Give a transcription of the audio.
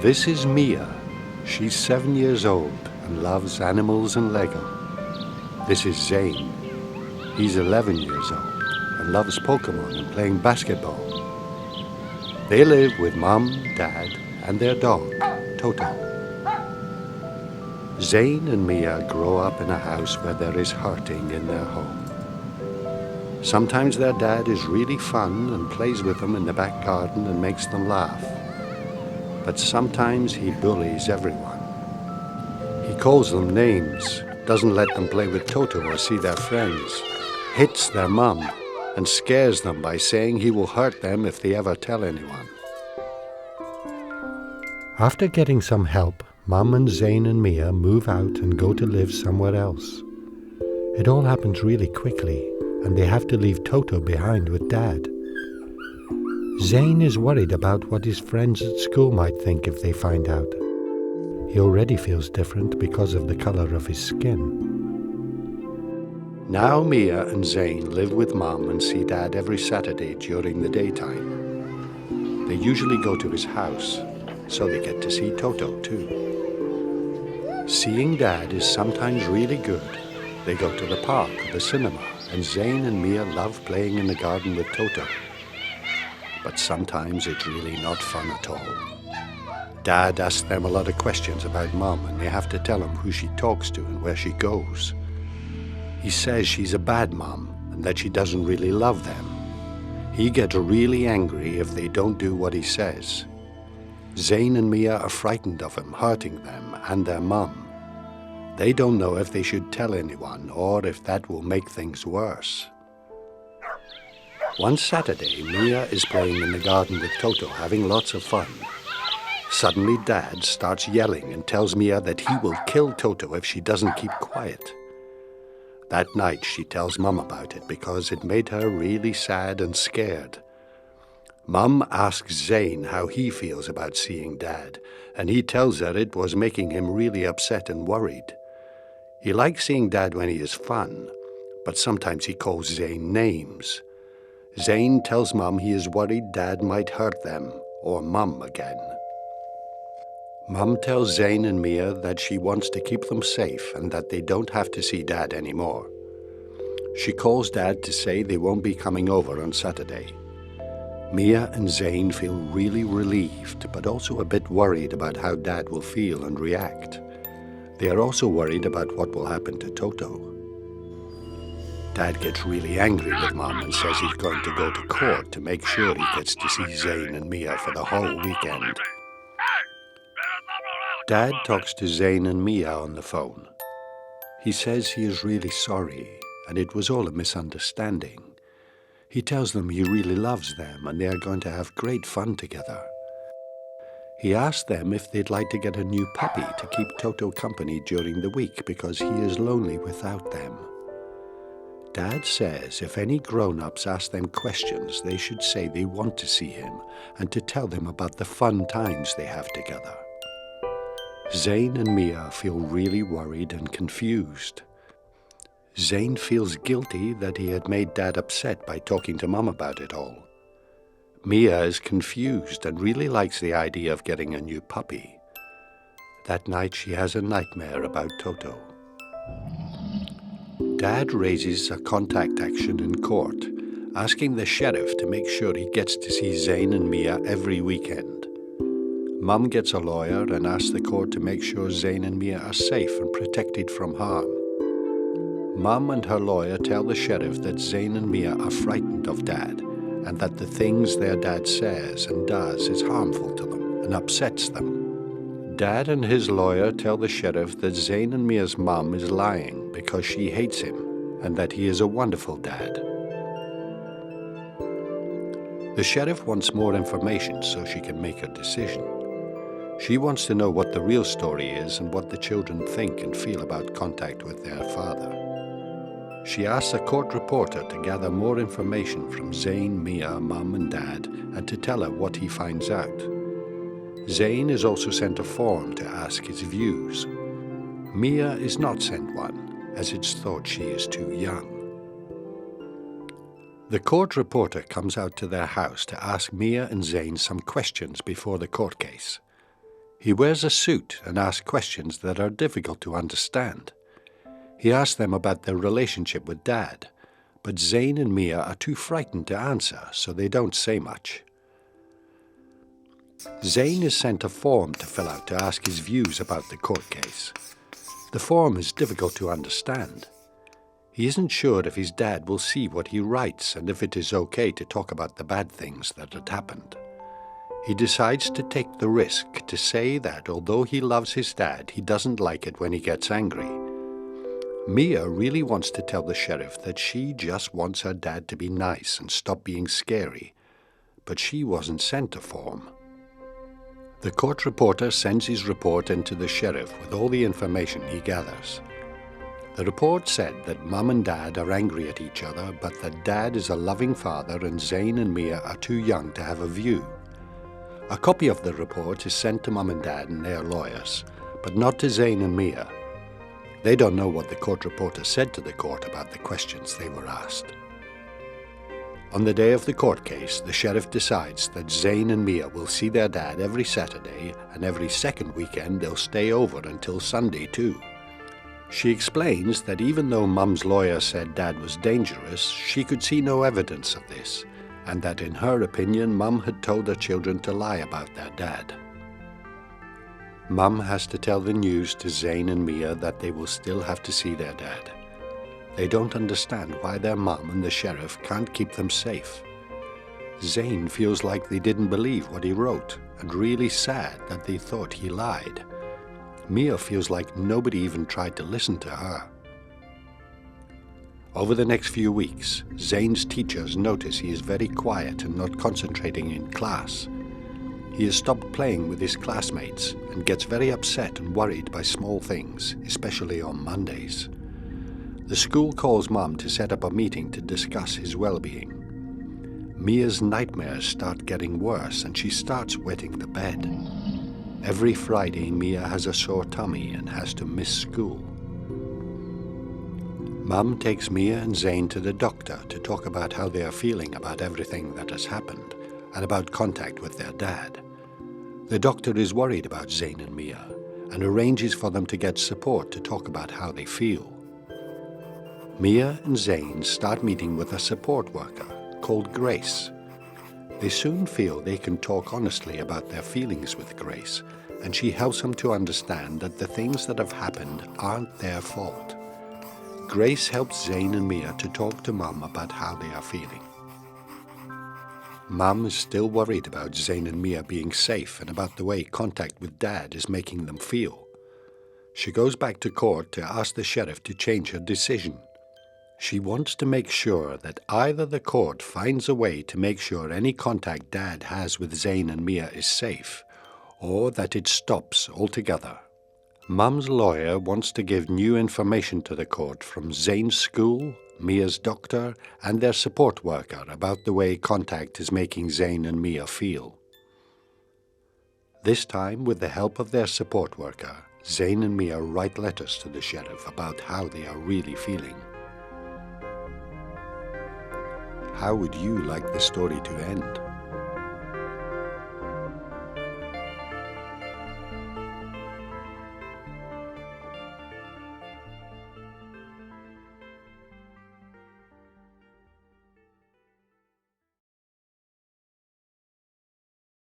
This is Mia. She's 7 years old and loves animals and Lego. This is Zayne. He's 11 years old and loves Pokemon and playing basketball. They live with Mom, Dad, and their dog, Toto. Zayne and Mia grow up in a house where there is hurting in their home. Sometimes their dad is really fun and plays with them in the back garden and makes them laugh. But sometimes he bullies everyone. He calls them names, doesn't let them play with Toto or see their friends, hits their mum, and scares them by saying he will hurt them if they ever tell anyone. After getting some help, Mum and Zayne and Mia move out and go to live somewhere else. It all happens really quickly, and they have to leave Toto behind with Dad. Zayne is worried about what his friends at school might think if they find out. He already feels different because of the color of his skin. Now Mia and Zayne live with Mum and see Dad every Saturday during the daytime. They usually go to his house, so they get to see Toto too. Seeing Dad is sometimes really good. They go to the park or the cinema, and Zayne and Mia love playing in the garden with Toto. But sometimes it's really not fun at all. Dad asks them a lot of questions about Mum, and they have to tell him who she talks to and where she goes. He says she's a bad mum and that she doesn't really love them. He gets really angry if they don't do what he says. Zayne and Mia are frightened of him hurting them and their mum. They don't know if they should tell anyone or if that will make things worse. One Saturday, Mia is playing in the garden with Toto, having lots of fun. Suddenly, Dad starts yelling and tells Mia that he will kill Toto if she doesn't keep quiet. That night, she tells Mum about it because it made her really sad and scared. Mum asks Zayne how he feels about seeing Dad, and he tells her it was making him really upset and worried. He likes seeing Dad when he is fun, but sometimes he calls Zayne names. Zayne tells Mum he is worried Dad might hurt them, or Mum again. Mum tells Zayne and Mia that she wants to keep them safe and that they don't have to see Dad anymore. She calls Dad to say they won't be coming over on Saturday. Mia and Zayne feel really relieved, but also a bit worried about how Dad will feel and react. They are also worried about what will happen to Toto. Dad gets really angry with Mum and says he's going to go to court to make sure he gets to see Zayne and Mia for the whole weekend. Dad talks to Zayne and Mia on the phone. He says he is really sorry and it was all a misunderstanding. He tells them he really loves them and they are going to have great fun together. He asks them if they'd like to get a new puppy to keep Toto company during the week because he is lonely without them. Dad says if any grown-ups ask them questions, they should say they want to see him and to tell them about the fun times they have together. Zayne and Mia feel really worried and confused. Zayne feels guilty that he had made Dad upset by talking to Mum about it all. Mia is confused and really likes the idea of getting a new puppy. That night she has a nightmare about Toto. Dad raises a contact action in court, asking the sheriff to make sure he gets to see Zayne and Mia every weekend. Mum gets a lawyer and asks the court to make sure Zayne and Mia are safe and protected from harm. Mum and her lawyer tell the sheriff that Zayne and Mia are frightened of Dad and that the things their dad says and does is harmful to them and upsets them. Dad and his lawyer tell the sheriff that Zayne and Mia's mum is lying because she hates him and that he is a wonderful dad. The sheriff wants more information so she can make a decision. She wants to know what the real story is and what the children think and feel about contact with their father. She asks a court reporter to gather more information from Zayne, Mia, Mum and Dad and to tell her what he finds out. Zayne is also sent a form to ask his views. Mia is not sent one, as it's thought she is too young. The court reporter comes out to their house to ask Mia and Zayne some questions before the court case. He wears a suit and asks questions that are difficult to understand. He asks them about their relationship with Dad, but Zayne and Mia are too frightened to answer, so they don't say much. Zayne is sent a form to fill out to ask his views about the court case. The form is difficult to understand. He isn't sure if his dad will see what he writes and if it is okay to talk about the bad things that had happened. He decides to take the risk to say that although he loves his dad, he doesn't like it when he gets angry. Mia really wants to tell the sheriff that she just wants her dad to be nice and stop being scary, but she wasn't sent a form. The court reporter sends his report in to the sheriff with all the information he gathers. The report said that Mum and Dad are angry at each other, but that Dad is a loving father and Zayne and Mia are too young to have a view. A copy of the report is sent to Mum and Dad and their lawyers, but not to Zayne and Mia. They don't know what the court reporter said to the court about the questions they were asked. On the day of the court case, the sheriff decides that Zayne and Mia will see their dad every Saturday, and every second weekend they'll stay over until Sunday too. She explains that even though Mum's lawyer said Dad was dangerous, she could see no evidence of this, and that in her opinion Mum had told her children to lie about their dad. Mum has to tell the news to Zayne and Mia that they will still have to see their dad. They don't understand why their mum and the sheriff can't keep them safe. Zayne feels like they didn't believe what he wrote, and really sad that they thought he lied. Mia feels like nobody even tried to listen to her. Over the next few weeks, Zayne's teachers notice he is very quiet and not concentrating in class. He has stopped playing with his classmates and gets very upset and worried by small things, especially on Mondays. The school calls Mum to set up a meeting to discuss his well-being. Mia's nightmares start getting worse and she starts wetting the bed. Every Friday, Mia has a sore tummy and has to miss school. Mum takes Mia and Zayne to the doctor to talk about how they are feeling about everything that has happened and about contact with their dad. The doctor is worried about Zayne and Mia and arranges for them to get support to talk about how they feel. Mia and Zayne start meeting with a support worker called Grace. They soon feel they can talk honestly about their feelings with Grace, and she helps them to understand that the things that have happened aren't their fault. Grace helps Zayne and Mia to talk to Mum about how they are feeling. Mum is still worried about Zayne and Mia being safe and about the way contact with Dad is making them feel. She goes back to court to ask the sheriff to change her decision. She wants to make sure that either the court finds a way to make sure any contact Dad has with Zayne and Mia is safe, or that it stops altogether. Mum's lawyer wants to give new information to the court from Zayne's school, Mia's doctor, and their support worker about the way contact is making Zayne and Mia feel. This time, with the help of their support worker, Zayne and Mia write letters to the sheriff about how they are really feeling. How would you like the story to end?